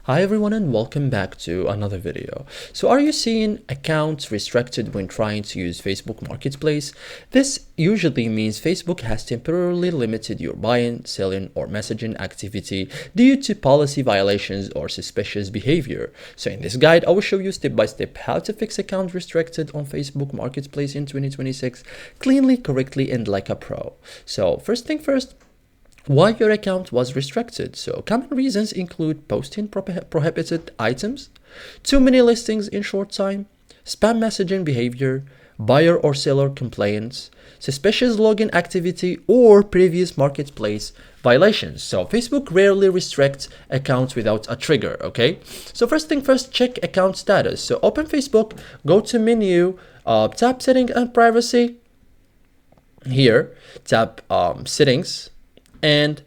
Hi everyone and welcome back to another video. So are you seeing accounts restricted when trying to use Facebook Marketplace? This usually means Facebook has temporarily limited your buying, selling or messaging activity due to policy violations or suspicious behavior. So in this guide, I will show you step by step how to fix account restricted on Facebook Marketplace in 2026 cleanly, correctly and like a pro. So first thing first, why your account was restricted. So common reasons include posting prohibited items, too many listings in short time, spam messaging behavior, buyer or seller complaints, suspicious login activity, or previous marketplace violations. So Facebook rarely restricts accounts without a trigger, okay? So first thing first, check account status. So open Facebook, go to menu, tap settings and privacy. Here, tap settings, and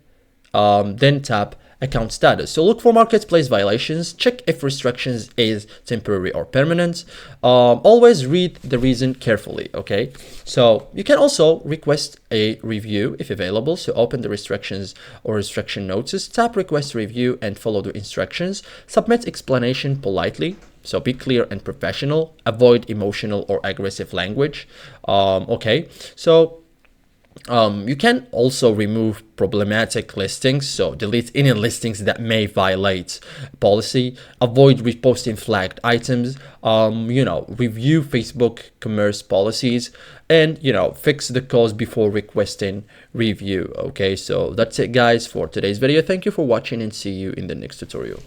then tap account status. So look for marketplace violations, check if restrictions is temporary or permanent. Always read the reason carefully, okay? So you can also request a review if available. So open the restrictions or restriction notice, tap request review and follow the instructions. Submit explanation politely. So be clear and professional, avoid emotional or aggressive language. Okay, so you can also remove problematic listings, so delete any listings that may violate policy, avoid reposting flagged items, review Facebook commerce policies, and fix the cause before requesting review. Okay, so that's it guys for today's video. Thank you for watching and see you in the next tutorial.